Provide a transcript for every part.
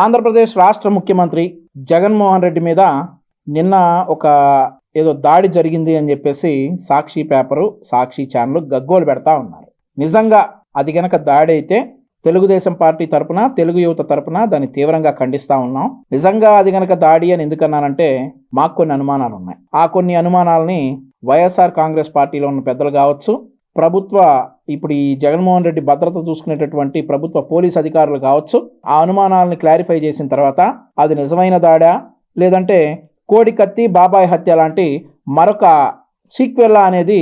ఆంధ్రప్రదేశ్ రాష్ట్ర ముఖ్యమంత్రి జగన్మోహన్ రెడ్డి మీద నిన్న ఒక ఏదో దాడి జరిగింది అని చెప్పేసి సాక్షి పేపరు, సాక్షి ఛానల్ గగ్గోలు పెడతా ఉన్నారు. నిజంగా అది గనక దాడి అయితే తెలుగుదేశం పార్టీ తరపున, తెలుగు యువత తరపున దాన్ని తీవ్రంగా ఖండిస్తూ ఉన్నాం. నిజంగా అది గనక దాడి అని ఎందుకన్నానంటే మాకు కొన్ని అనుమానాలు ఉన్నాయి. ఆ కొన్ని అనుమానాలని వైఎస్ఆర్ కాంగ్రెస్ పార్టీలో ఉన్న పెద్దలు కావచ్చు, ఇప్పుడు ఈ జగన్మోహన్ రెడ్డి భద్రత చూసుకునేటటువంటి ప్రభుత్వ పోలీస్ అధికారులు కావచ్చు, ఆ అనుమానాలని క్లారిఫై చేసిన తర్వాత అది నిజమైన దాడా లేదంటే కోడి కత్తి బాబాయ్ హత్య లాంటి మరొక సీక్వెల్లా అనేది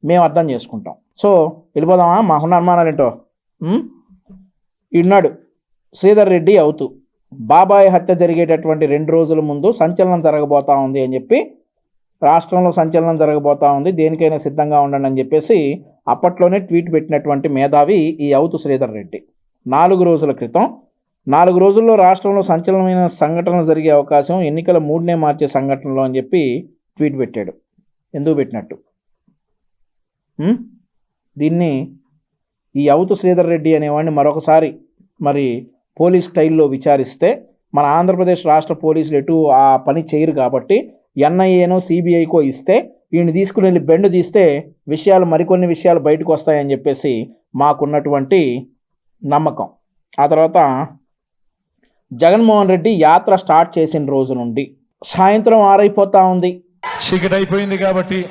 మేము అర్థం చేసుకుంటాం. సో వెళ్ళిపోదామా? మాకున్న అనుమానాలు ఏంటో. ఈనాడు శ్రీధర్ రెడ్డి అవుతూ బాబాయ్ హత్య జరిగేటటువంటి 2 రోజుల ముందు సంచలనం జరగబోతా ఉంది అని చెప్పి, రాష్ట్రంలో సంచలనం జరగబోతా ఉంది, దేనికైనా సిద్ధంగా ఉండండి అని చెప్పేసి అప్పట్లోనే ట్వీట్ పెట్టినటువంటి మేధావి ఈ అవుతు శ్రీధర్ రెడ్డి 4 రోజుల క్రితం 4 రోజుల్లో రాష్ట్రంలో సంచలనమైన సంఘటనలు జరిగే అవకాశం, ఎన్నికల మూడ్నే మార్చే సంఘటనలు అని చెప్పి ట్వీట్ పెట్టాడు. ఎందుకు పెట్టినట్టు? దీన్ని ఈ అవుతు శ్రీధర్ రెడ్డి అనేవాడిని మరొకసారి మరి పోలీస్ స్టైల్లో విచారిస్తే, మన ఆంధ్రప్రదేశ్ రాష్ట్ర పోలీసులు ఎటు ఆ పని చేయరు కాబట్టి ఎన్ఐఏనో సిబిఐకో ఇస్తే వీడిని తీసుకుని వెళ్ళి బెండు తీస్తే మరికొన్ని విషయాలు బయటకు వస్తాయని చెప్పేసి మాకున్నటువంటి నమ్మకం. ఆ తర్వాత జగన్మోహన్ రెడ్డి యాత్ర స్టార్ట్ చేసిన రోజు నుండి సాయంత్రం 6 అయిపోతా ఉంది, చీకటి అయిపోయింది కాబట్టి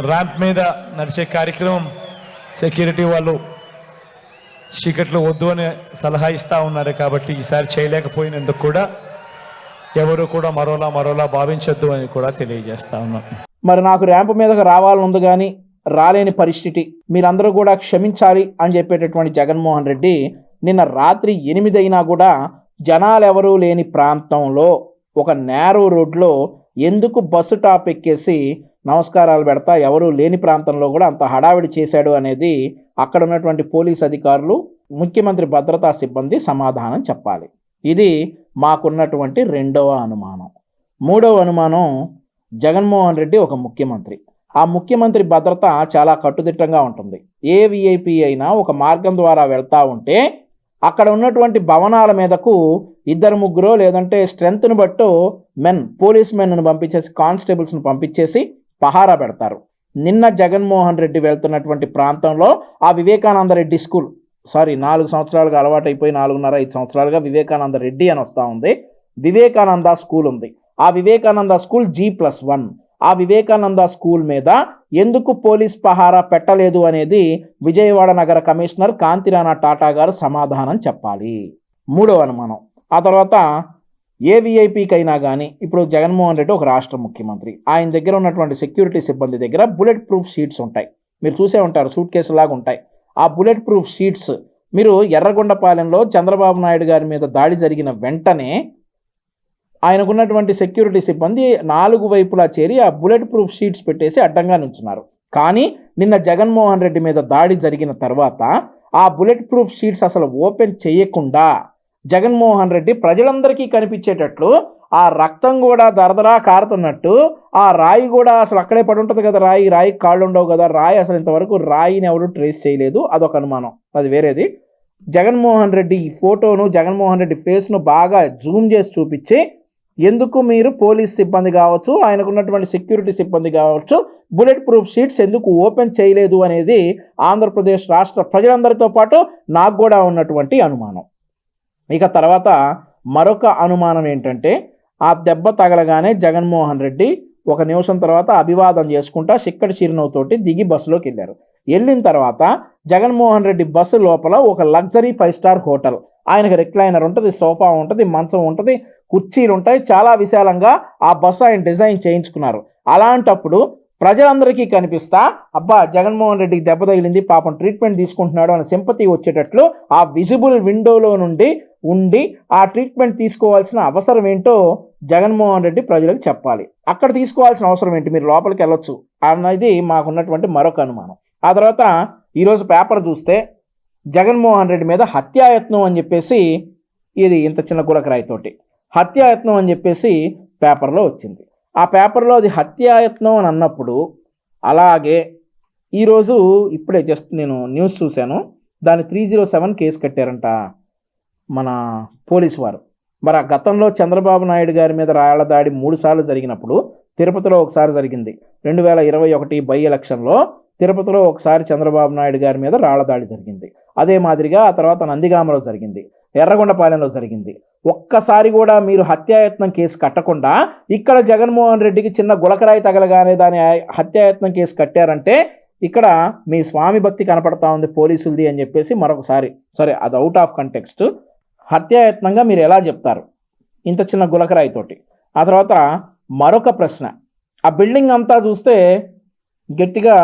ర్యాంప్ మీద నడిచే కార్యక్రమం సెక్యూరిటీ వాళ్ళు చీకట్లో వద్దు అని సలహా ఇస్తూ ఉన్నారు. కాబట్టి ఈసారి చేయలేకపోయినందుకు కూడా ఎవరు కూడా మరోలా భావించొద్దు అని కూడా తెలియజేస్తా ఉన్నాం. మరి నాకు ర్యాంప్ మీదకి రావాలనుంది కానీ రాలేని పరిస్థితి, మీరందరూ కూడా క్షమించాలి అని చెప్పేటటువంటి జగన్మోహన్ రెడ్డి నిన్న రాత్రి 8 అయినా కూడా జనాలు ఎవరూ లేని ప్రాంతంలో ఒక నేరో రోడ్లో ఎందుకు బస్సు టాప్ ఎక్కేసి నమస్కారాలు పెడతా ఎవరూ లేని ప్రాంతంలో కూడా అంత హడావిడి చేశాడు అనేది అక్కడ ఉన్నటువంటి పోలీస్ అధికారులు, ముఖ్యమంత్రి భద్రతా సిబ్బంది సమాధానం చెప్పాలి. ఇది మాకున్నటువంటి 2వ అనుమానం. 3వ అనుమానం, జగన్మోహన్ రెడ్డి ఒక ముఖ్యమంత్రి. ఆ ముఖ్యమంత్రి భద్రత చాలా కట్టుదిట్టంగా ఉంటుంది. ఏ విఐపి అయినా ఒక మార్గం ద్వారా వెళ్తూ ఉంటే అక్కడ ఉన్నటువంటి భవనాల మీదకు 2-3 లేదంటే స్ట్రెంత్ను బట్టు పోలీస్ మెన్ను పంపించేసి, కానిస్టేబుల్స్ను పంపించేసి పహారా పెడతారు. నిన్న జగన్మోహన్ రెడ్డి వెళ్తున్నటువంటి ప్రాంతంలో ఆ వివేకానంద రెడ్డి స్కూల్, 4 సంవత్సరాలుగా అలవాటైపోయి 4.5 సంవత్సరాలుగా వివేకానంద రెడ్డి అని వస్తూ ఉంది, వివేకానంద స్కూల్ ఉంది. ఆ వివేకానంద స్కూల్ G+1. ఆ వివేకానంద స్కూల్ మీద ఎందుకు పోలీస్ పహారా పెట్టలేదు అనేది విజయవాడ నగర కమిషనర్ కాంతిరాణా టాటా గారు సమాధానం చెప్పాలి. 3వ అనుమానం. ఆ తర్వాత ఏ విఐపికైనా కానీ ఇప్పుడు జగన్మోహన్ రెడ్డి ఒక రాష్ట్ర ముఖ్యమంత్రి, ఆయన దగ్గర ఉన్నటువంటి సెక్యూరిటీ సిబ్బంది దగ్గర బుల్లెట్ ప్రూఫ్ షీట్స్ ఉంటాయి. మీరు చూసే ఉంటారు, సూట్ కేసులాగా ఉంటాయి. ఆ బుల్లెట్ ప్రూఫ్ షీట్స్ మీరు ఎర్రగొండపాలెంలో చంద్రబాబు నాయుడు గారి మీద దాడి జరిగిన వెంటనే ఆయనకున్నటువంటి సెక్యూరిటీ సిబ్బంది 4 వైపులా చేరి ఆ బుల్లెట్ ప్రూఫ్ షీట్స్ పెట్టేసి అడ్డంగా నిల్చున్నారు. కానీ నిన్న జగన్మోహన్ రెడ్డి మీద దాడి జరిగిన తర్వాత ఆ బుల్లెట్ ప్రూఫ్ షీట్స్ అసలు ఓపెన్ చేయకుండా జగన్మోహన్ రెడ్డి ప్రజలందరికీ కనిపించేటట్లు ఆ రక్తం కూడా దరదరా కారుతున్నట్టు, ఆ రాయి కూడా అసలు అక్కడే పడి ఉంటుంది కదా, రాయికి కాళ్ళు ఉండవు కదా, రాయి అసలు ఇంతవరకు రాయిని ఎవరు ట్రేస్ చేయలేదు. అదొక అనుమానం, అది వేరేది. జగన్మోహన్ రెడ్డి ఈ ఫోటోను, జగన్మోహన్ రెడ్డి ఫేస్ను బాగా జూమ్ చేసి చూపించి ఎందుకు మీరు పోలీస్ సిబ్బంది కావచ్చు, ఆయనకున్నటువంటి సెక్యూరిటీ సిబ్బంది కావచ్చు బుల్లెట్ ప్రూఫ్ షీట్స్ ఎందుకు ఓపెన్ చేయలేదు అనేది ఆంధ్రప్రదేశ్ రాష్ట్ర ప్రజలందరితో పాటు నాకు కూడా ఉన్నటువంటి అనుమానం. ఇక తర్వాత మరొక అనుమానం ఏంటంటే, ఆ దెబ్బ తగలగానే జగన్మోహన్ రెడ్డి 1 నిమిషం తర్వాత అభివాదం చేసుకుంటా చిక్కటి చిరునవ్వుతోటి దిగి బస్సులోకి వెళ్ళారు. వెళ్ళిన తర్వాత జగన్మోహన్ రెడ్డి బస్సు లోపల ఒక లగ్జరీ 5 స్టార్ హోటల్, ఆయనకు రిక్లైనర్ ఉంటుంది, సోఫా ఉంటుంది, మంచం ఉంటుంది, కుర్చీలు ఉంటాయి, చాలా విశాలంగా ఆ బస్సు ఆయన డిజైన్ చేయించుకున్నారు. అలాంటప్పుడు ప్రజలందరికీ కనిపిస్తా అబ్బా జగన్మోహన్ రెడ్డికి దెబ్బ తగిలింది, పాపం ట్రీట్మెంట్ తీసుకుంటున్నాడు అని సింపతి వచ్చేటట్లు ఆ విజిబుల్ విండోలో నుండి ఉండి ఆ ట్రీట్మెంట్ తీసుకోవాల్సిన అవసరం ఏంటో జగన్మోహన్ రెడ్డి ప్రజలకు చెప్పాలి. అక్కడ తీసుకోవాల్సిన అవసరం ఏంటి, మీరు లోపలికి వెళ్ళొచ్చు అన్నది మాకున్నటువంటి మరొక అనుమానం. ఆ తర్వాత ఈరోజు పేపర్ చూస్తే జగన్మోహన్ రెడ్డి మీద హత్యాయత్నం అని చెప్పేసి, ఇది ఇంత చిన్న గులకరాయితోటి హత్యాయత్నం అని చెప్పేసి పేపర్లో వచ్చింది. ఆ పేపర్లో అది హత్యాయత్నం అని అన్నప్పుడు, అలాగే ఈరోజు ఇప్పుడే జస్ట్ నేను న్యూస్ చూశాను, దాన్ని 307 కేసు కట్టారంట మన పోలీసు వారు. మరి ఆ గతంలో చంద్రబాబు నాయుడు గారి మీద రాళ్ల దాడి 3 సార్లు జరిగినప్పుడు తిరుపతిలో ఒకసారి జరిగింది. 2021 బై ఎలక్షన్లో తిరుపతిలో ఒకసారి చంద్రబాబు నాయుడు గారి మీద రాళ్ల దాడి జరిగింది. అదే మాదిరిగా ఆ తర్వాత నందిగామలో జరిగింది, ఎర్రగొండపాలెంలో జరిగింది. ఒక్కసారి కూడా మీరు హత్యాయత్నం కేసు కట్టకుండా ఇక్కడ జగన్మోహన్ రెడ్డికి చిన్న గులకరాయి తగలగానే దాని హత్యాయత్నం కేసు కట్టారంటే ఇక్కడ మీ స్వామి భక్తి కనపడతా ఉంది పోలీసులది అని చెప్పేసి మరొకసారి, సరే అది అవుట్ ఆఫ్ కంటెక్స్ట్, హత్యాయత్నంగా మీరు ఎలా చెప్తారు ఇంత చిన్న గులకరాయితోటి? ఆ తర్వాత మరొక ప్రశ్న, ఆ బిల్డింగ్ అంతా చూస్తే గట్టిగా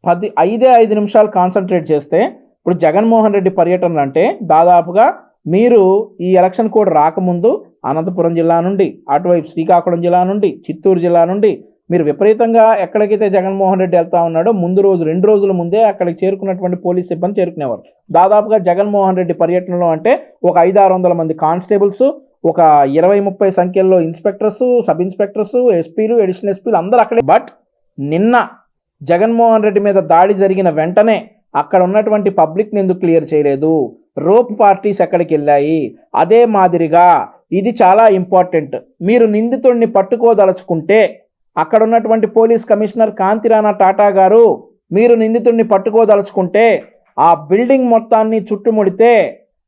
5 నిమిషాలు కాన్సన్ట్రేట్ చేస్తే ఇప్పుడు జగన్మోహన్ రెడ్డి పర్యటనలు అంటే దాదాపుగా మీరు ఈ ఎలక్షన్ కోడ్ రాకముందు అనంతపురం జిల్లా నుండి, అటువైపు శ్రీకాకుళం జిల్లా నుండి, చిత్తూరు జిల్లా నుండి మీరు విపరీతంగా ఎక్కడికైతే జగన్మోహన్ రెడ్డి వెళ్తా ఉన్నాడో ముందు రోజు 2 రోజుల ముందే అక్కడికి చేరుకున్నటువంటి పోలీస్ సిబ్బంది చేరుకునేవారు. దాదాపుగా జగన్మోహన్ రెడ్డి పర్యటనలో అంటే ఒక 500-600 మంది కానిస్టేబుల్స్, ఒక 20-30 సంఖ్యలో ఇన్స్పెక్టర్స్, సబ్ ఇన్స్పెక్టర్స్, ఎస్పీలు, అడిషనల్ ఎస్పీలు అందరూ అక్కడే. బట్ నిన్న జగన్మోహన్ రెడ్డి మీద దాడి జరిగిన వెంటనే అక్కడ ఉన్నటువంటి పబ్లిక్ని ఎందుకు క్లియర్ చేయలేదు? రోప్ పార్టీస్ ఎక్కడికి వెళ్ళాయి? అదే మాదిరిగా ఇది చాలా ఇంపార్టెంట్, మీరు నిందితుడిని పట్టుకోదలుచుకుంటే అక్కడ ఉన్నటువంటి పోలీస్ కమిషనర్ కాంతిరాణా టాటా గారు, మీరు నిందితుడిని పట్టుకోదలుచుకుంటే ఆ బిల్డింగ్ మొత్తాన్ని చుట్టుముడితే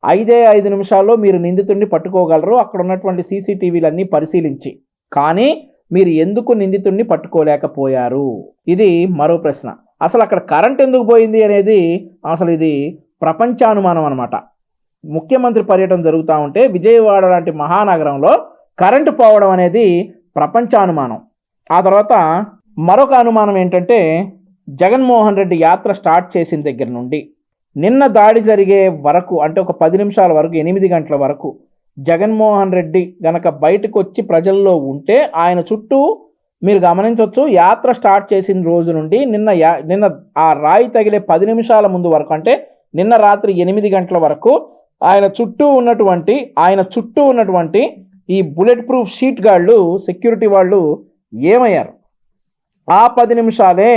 5 నిమిషాల్లో మీరు నిందితుడిని పట్టుకోగలరు అక్కడ ఉన్నటువంటి సీసీటీవీలన్నీ పరిశీలించి. కానీ మీరు ఎందుకు నిందితుడిని పట్టుకోలేకపోయారు? ఇది మరో ప్రశ్న. అసలు అక్కడ కరెంట్ ఎందుకు పోయింది అనేది అసలు ఇది ప్రపంచానుమానం అనమాట. ముఖ్యమంత్రి పర్యటన జరుగుతూ ఉంటే విజయవాడ లాంటి మహానగరంలో కరెంటు పోవడం అనేది ప్రపంచానుమానం. ఆ తర్వాత మరొక అనుమానం ఏంటంటే జగన్మోహన్ రెడ్డి యాత్ర స్టార్ట్ చేసిన దగ్గర నుండి నిన్న దాడి జరిగే వరకు, అంటే ఒక 10 నిమిషాల వరకు, 8 గంటల వరకు జగన్మోహన్ రెడ్డి గనక బయటకు వచ్చి ప్రజల్లో ఉంటే ఆయన చుట్టూ మీరు గమనించవచ్చు, యాత్ర స్టార్ట్ చేసిన రోజు నుండి నిన్న ఆ రాయి తగిలే 10 నిమిషాల ముందు వరకు, అంటే నిన్న రాత్రి 8 గంటల వరకు ఆయన చుట్టూ ఉన్నటువంటి ఈ బుల్లెట్ ప్రూఫ్ షీట్ గాళ్ళు, సెక్యూరిటీ వాళ్ళు ఏమయ్యారు? ఆ 10 నిమిషాలే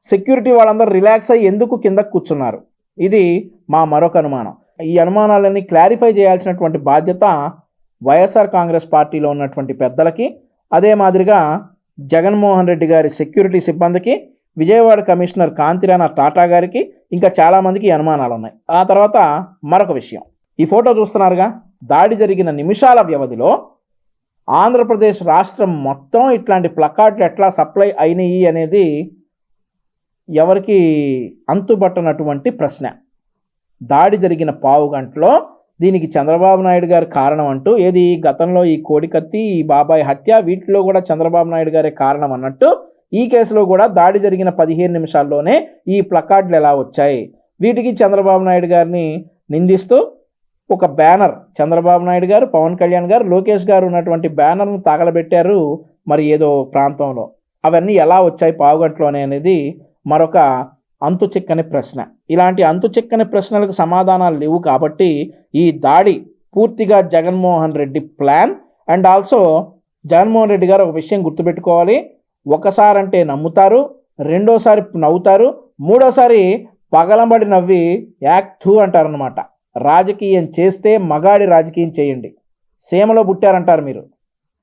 సెక్యూరిటీ వాళ్ళందరూ రిలాక్స్ అయ్యి ఎందుకు కిందకు కూర్చున్నారు? ఇది మా మరొక అనుమానం. ఈ అనుమానాలన్నీ క్లారిఫై చేయాల్సినటువంటి బాధ్యత వైఎస్ఆర్ కాంగ్రెస్ పార్టీలో ఉన్నటువంటి పెద్దలకి, అదే మాదిరిగా జగన్మోహన్ రెడ్డి గారి సెక్యూరిటీ సిబ్బందికి, విజయవాడ కమిషనర్ కాంతిరాణా టాటా గారికి, ఇంకా చాలామందికి అనుమానాలు ఉన్నాయి. ఆ తర్వాత మరొక విషయం, ఈ ఫోటో చూస్తున్నారుగా, దాడి జరిగిన నిమిషాల వ్యవధిలో ఆంధ్రప్రదేశ్ రాష్ట్రం మొత్తం ఇట్లాంటి ప్లకార్డులు ఎట్లా సప్లై అయినాయి అనేది ఎవరికి అంతుబట్టనటువంటి ప్రశ్న. దాడి జరిగిన పావు గంటలో దీనికి చంద్రబాబు నాయుడు గారి కారణం అంటూ, ఏది గతంలో ఈ కోడికత్తి, ఈ బాబాయ్ హత్య, వీటిలో కూడా చంద్రబాబు నాయుడు గారే కారణం అన్నట్టు ఈ కేసులో కూడా దాడి జరిగిన 15 నిమిషాల్లోనే ఈ ప్లకార్డులు ఎలా వచ్చాయి? వీటికి చంద్రబాబు నాయుడు గారిని నిందిస్తూ ఒక బ్యానర్, చంద్రబాబు నాయుడు గారు, పవన్ కళ్యాణ్ గారు, లోకేష్ గారు ఉన్నటువంటి బ్యానర్ను తగలబెట్టారు మరి ఏదో ప్రాంతంలో. అవన్నీ ఎలా వచ్చాయి పావుగంటలోనే అనేది మరొక అంతు చిక్కని ప్రశ్న. ఇలాంటి అంతు చిక్కని ప్రశ్నలకు సమాధానాలు లేవు కాబట్టి ఈ దాడి పూర్తిగా Jaganmohan Reddy plan. And also Jaganmohan Reddy గారు ఒక విషయం గుర్తుపెట్టుకోవాలి, ఒకసారి అంటే నమ్ముతారు, రెండోసారి నవ్వుతారు, మూడోసారి పగలంబడి నవ్వి యాక్ట్ 2 అంటారనమాట. రాజకీయం చేస్తే మగాడి రాజకీయం చేయండి, సీమలో పుట్టారంటారు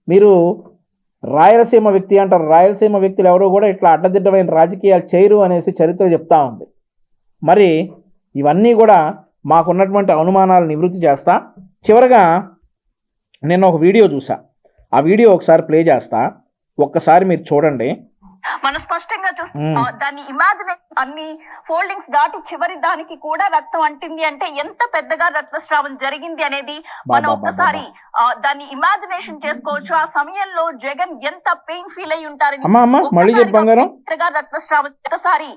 మీరు రాయలసీమ వ్యక్తి అంటారు. రాయలసీమ వ్యక్తులు ఎవరో కూడా ఇట్లా అడ్డదిడ్డమైన రాజకీయాలు చేయరు అనేసి చరిత్ర చెప్తా ఉంది. మరి ఇవన్నీ కూడా మాకున్నటువంటి అనుమానాలు నివృత్తి చేస్తా. చివరగా నేను ఒక వీడియో చూసా, ఆ వీడియో ఒకసారి ప్లే చేస్తా, ఒక్కసారి మీరు చూడండి. మనం స్పష్టంగా చూస్తాం దాన్ని ఇమాజినేషన్, అన్ని ఫోల్డింగ్స్ దాటి చివరి దానికి కూడా రక్తం అంటింది అంటే ఎంత పెద్దగా రక్తస్రావం జరిగింది అనేది మనం ఒక్కసారి దాన్ని ఇమాజినేషన్ చేసుకోవచ్చు. ఆ సమయంలో జగన్ ఎంత పెయిన్ ఫీల్ అయి ఉంటారని రక్తస్రావం, ఒకసారి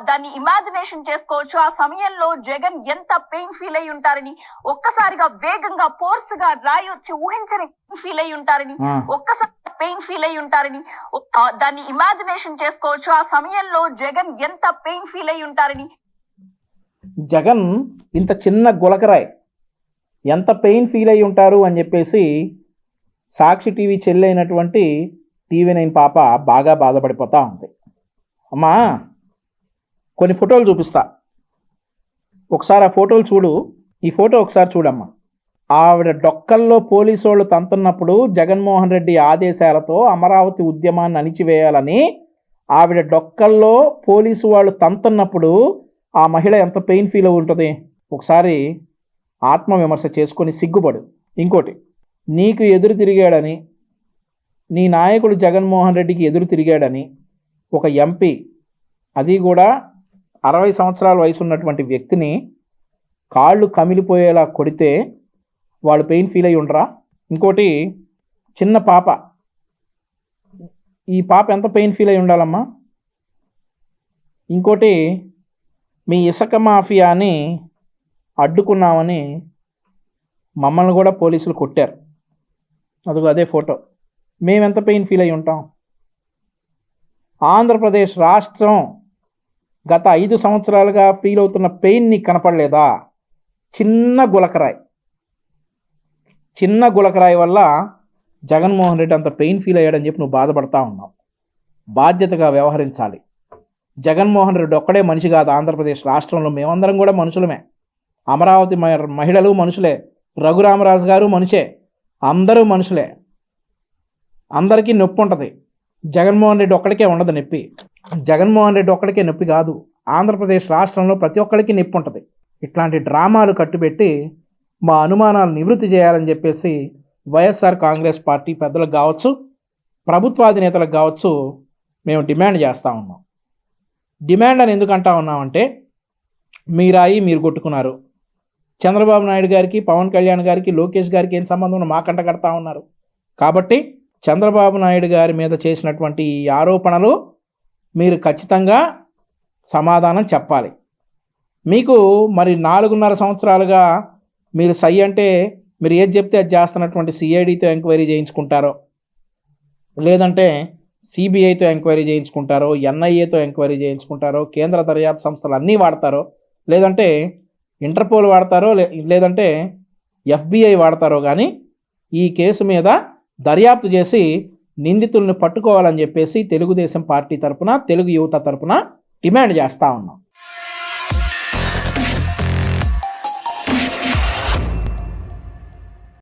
దాన్ని ఇమాజినేషన్ చేసుకోవచ్చు. ఆ సమయంలో జగన్ ఎంత పెయిన్ ఫీల్ అయి ఉంటారని, ఒక్కసారిగా వేగంగా ఫోర్స్ గా రాయి వచ్చి ఊహించని ఫీల్ అయి ఉంటారని, ఒక్కసారి పెయిన్ ఫీల్ అయి ఉంటారని దాన్ని ఇమాజినేషన్ చేసుకోవచ్చు. ఆ సమయంలో జగన్ ఎంత పెయిన్ ఫీల్ అయి ఉంటారని. జగన్ ఇంత చిన్న గులకరాయ్ ఎంత పెయిన్ ఫీల్ అయి ఉంటారు అని చెప్పేసి సాక్షి టీవీ చెల్లైనటువంటి TV9 పాప బాగా బాధపడిపోతా ఉంది. అమ్మా కొన్ని ఫోటోలు చూపిస్తా, ఒకసారి ఆ ఫోటోలు చూడు, ఈ ఫోటో ఒకసారి చూడమ్మా. ఆవిడ డొక్కల్లో పోలీసు వాళ్ళు తంతున్నప్పుడు జగన్మోహన్ రెడ్డి ఆదేశాలతో అమరావతి ఉద్యమాన్ని అణిచివేయాలని ఆవిడ డొక్కల్లో పోలీసు వాళ్ళు తంతున్నప్పుడు ఆ మహిళ ఎంత పెయిన్ ఫీల్ ఉంటుంది ఒకసారి ఆత్మవిమర్శ చేసుకొని సిగ్గుపడు. ఇంకోటి, నీకు ఎదురు తిరిగాడని, నీ నాయకుడు జగన్మోహన్ రెడ్డికి ఎదురు తిరిగాడని ఒక ఎంపీ, అది కూడా 60 సంవత్సరాల వయసు ఉన్నటువంటి వ్యక్తిని కాళ్ళు కమిలిపోయేలా కొడితే వాళ్ళు పెయిన్ ఫీల్ అయ్యి ఉండరా? ఇంకోటి, చిన్న పాప, ఈ పాప ఎంత పెయిన్ ఫీల్ అయి ఉండాలమ్మా? ఇంకోటి, మీ ఇసుక మాఫియాని అడ్డుకున్నామని మమ్మల్ని కూడా పోలీసులు కొట్టారు, అదిగో అదే ఫోటో. మేమెంత పెయిన్ ఫీల్ అయి ఉంటాం? ఆంధ్రప్రదేశ్ రాష్ట్రం గత 5 సంవత్సరాలుగా ఫీల్ అవుతున్న పెయిన్ నీకు కనపడలేదా? చిన్న గులకరాయి వల్ల జగన్మోహన్ రెడ్డి అంత పెయిన్ ఫీల్ అయ్యాడని చెప్పి నువ్వు బాధపడతా ఉన్నావు. బాధ్యతగా వ్యవహరించాలి. జగన్మోహన్ రెడ్డి ఒక్కడే మనిషి కాదు ఆంధ్రప్రదేశ్ రాష్ట్రంలో, మేమందరం కూడా మనుషులమే. అమరావతి మహిళలు మనుషులే, రఘురామరాజు గారు మనిషే, అందరూ మనుషులే. అందరికీ నొప్పి ఉంటుంది. జగన్మోహన్ రెడ్డి ఒక్కడికే ఉండదు నొప్పి. జగన్మోహన్ రెడ్డి ఒక్కడికే నొప్పి కాదు, ఆంధ్రప్రదేశ్ రాష్ట్రంలో ప్రతి ఒక్కరికి నొప్పి ఉంటుంది. ఇట్లాంటి డ్రామాలు కట్టుబెట్టి మా అనుమానాలు నివృత్తి చేయాలని చెప్పేసి వైఎస్ఆర్ కాంగ్రెస్ పార్టీ పెద్దలకు కావచ్చు, ప్రభుత్వాధినేతలకు కావచ్చు మేము డిమాండ్ చేస్తూ ఉన్నాం. డిమాండ్ అని ఎందుకు అంటా ఉన్నామంటే, మీరాయి మీరు కొట్టుకున్నారు, చంద్రబాబు నాయుడు గారికి, పవన్ కళ్యాణ్ గారికి, లోకేష్ గారికి ఏం సంబంధం మాకంట కడతా ఉన్నారు. కాబట్టి చంద్రబాబు నాయుడు గారి మీద చేసినటువంటి ఈ ఆరోపణలు మీరు ఖచ్చితంగా సమాధానం చెప్పాలి. మీకు మరి 4.5 సంవత్సరాలుగా మీరు సై అంటే మీరు ఏది చెప్తే అది చేస్తున్నటువంటి సిఐడితో ఎంక్వైరీ చేయించుకుంటారో, లేదంటే సిబిఐతో ఎంక్వైరీ చేయించుకుంటారో, ఎన్ఐఏతో ఎంక్వైరీ చేయించుకుంటారో, కేంద్ర దర్యాప్తు సంస్థలు అన్నీ వాడతారో, లేదంటే ఇంటర్పోల్ వాడతారో, లేదంటే FBI వాడతారో, కానీ ఈ కేసు మీద దర్యాప్తు చేసి నిందితుల్ని పట్టుకోవాలని చెప్పేసి తెలుగుదేశం పార్టీ తరపున, తెలుగు యువత తరపున డిమాండ్ చేస్తూ ఉన్నాం.